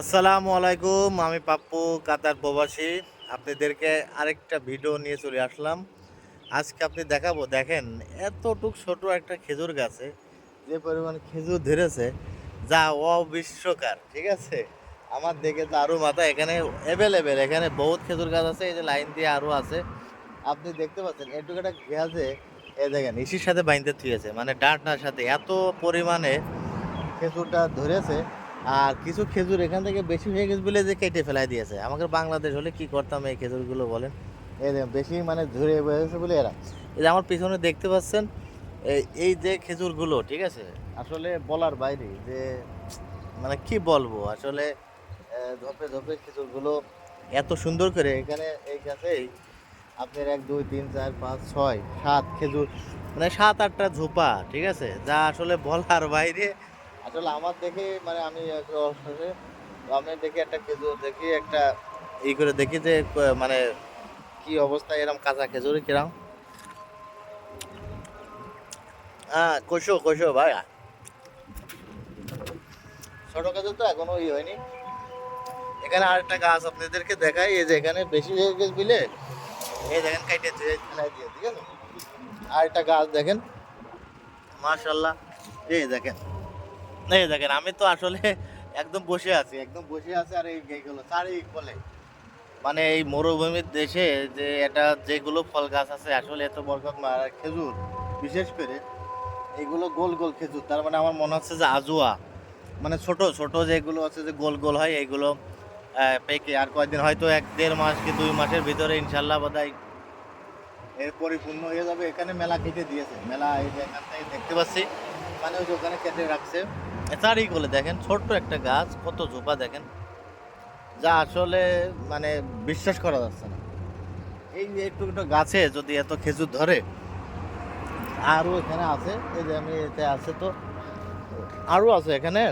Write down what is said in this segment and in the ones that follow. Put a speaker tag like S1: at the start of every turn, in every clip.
S1: আসসালামু আলাইকুম। আমি পাপ্পু, কাতার প্রবাসী। আপনাদেরকে আরেকটা ভিডিও নিয়ে চলে আসলাম। আজকে আপনি দেখাবো, দেখেন এতটুক ছোট একটা খেজুর গাছে যে পরিমাণ খেজুর ধরেছে, যা অবিশ্বাস্যকর। ঠিক আছে, আমার দেখে তো আরও মাথা। এখানে অ্যাভেলেবেল, এখানে বহুত খেজুর গাছ আছে, এই যে লাইন দিয়ে আরও আছে। আপনি দেখতে পাচ্ছেন এটুকু একটা গাছে, এই দেখেন ইসির সাথে বাইন্দে থুয়েছে, মানে ডাঁটার সাথে এত পরিমাণে খেজুরটা ধরেছে। আর কিছু খেজুর এখান থেকে বেশি হয়ে গেছে বলে যে কেটে ফেলাই দিয়েছে। আমাদের বাংলাদেশ হলে কি করতাম এই খেজুরগুলো বলেন। এই দেখেন বেশি মানে ধরে গেছে বলে এরা, এই যে আমার পিছনে দেখতে পাচ্ছেন, এই যে খেজুরগুলো, ঠিক আছে, আসলে বলার বাইরে যে মানে কি বলবো আসলে। ঝোপে ঝোপে খেজুরগুলো এত সুন্দর করে এখানে এই গাছেই আপনার 1 2 3 4 5 6 7 খেজুর, মানে 7 8টা ঝোপা, ঠিক আছে, যা আসলে বলার বাইরে। আসলে আমার দেখে মানে আমি আমি দেখি একটা খেজুর, দেখি একটা করে দেখি যে মানে কি অবস্থা, এরকম কাঁচা খেজুর কিরম। হ্যাঁ, কষো কষো ভাই, ছোট খেজুর তো এখনো হয়নি। এখানে আরেকটা গাছ আপনাদেরকে দেখাই, এই যে এখানে বেশি হয়ে গেছে বুঝলে, এই দেখেন কাইটে ফেলাই দিয়ে, ঠিক আছে। আরেকটা গাছ দেখেন, মাশাল্লাহ, এই দেখেন, এই দেখেন। আমি তো আসলে একদম বসে আছি, একদম বসে আছে। আর এইগুলো চারি ফলে, মানে এই মরুভূমির দেশে যে এটা যেগুলো ফল গাছ আছে, আসলে এত বরকত মারা খেজুর, বিশেষ করে এইগুলো গোল গোল খেজুর, তার মানে আমার মনে হচ্ছে যে আজুয়া, মানে ছোট ছোট যেগুলো আছে যে গোল গোল হয়, এইগুলো পেকে আর কয়েকদিন, হয়তো 1 1.5 মাস কি 2 মাসের ভিতরে ইনশাল্লাহ বোধহয় এর পরিপূর্ণ হয়ে যাবে। এখানে মেলা কেটে দিয়েছে, মেলা এই যে এখান থেকে দেখতে পাচ্ছি, মানে ওই যে ওখানে কেটে রাখছে। চারিগুলো দেখেন ছোট্ট একটা গাছ, কত ঝোপা দেখেন, যা আসলে মানে বিশ্বাস করা যাচ্ছে না। এই যে একটু একটু গাছে যদি এত খেজুর ধরে, আরও এখানে আছে, এই যে আমি এতে আছে তো, আরও আছে এখানে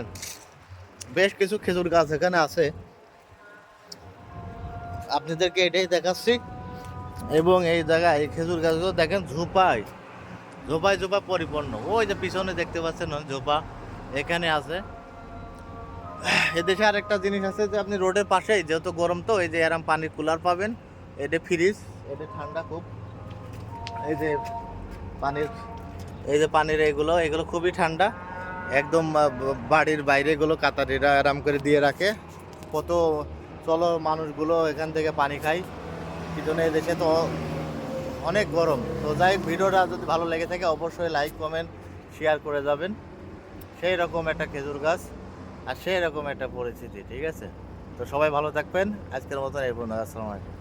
S1: বেশ কিছু খেজুর গাছ এখানে আছে, আপনাদেরকে এটাই দেখাচ্ছি। এবং এই জায়গায় এই খেজুর গাছগুলো দেখেন ঝোপায় ঝোপায় ঝোপা পরিপূর্ণ। ওই যে পিছনে দেখতে পাচ্ছেন ঝোপা এখানে আছে। এদেশে আরেকটা জিনিস আছে যে আপনি রোডের পাশেই, যেহেতু গরম তো, এই যে এরম পানির কুলার পাবেন, এটা ফ্রিজ, এটা ঠান্ডা খুব। এই যে পানির, এই যে পানির এগুলো এগুলো খুবই ঠান্ডা একদম। বাড়ির বাইরে এগুলো কাতারিরা আরাম করে দিয়ে রাখে। কত চলো মানুষগুলো এখান থেকে পানি খায়, কি জন্য এদেশে তো অনেক গরম। তো যাই হোক, ভিডিওটা যদি ভালো লেগে থাকে অবশ্যই লাইক কমেন্ট শেয়ার করে যাবেন। সেই রকম একটা খেজুর গাছ আর সেই রকম একটা পরিস্থিতি, ঠিক আছে। তো সবাই ভালো থাকবেন, আজকের মতন এই পর্যন্ত। আসসালামু আলাইকুম।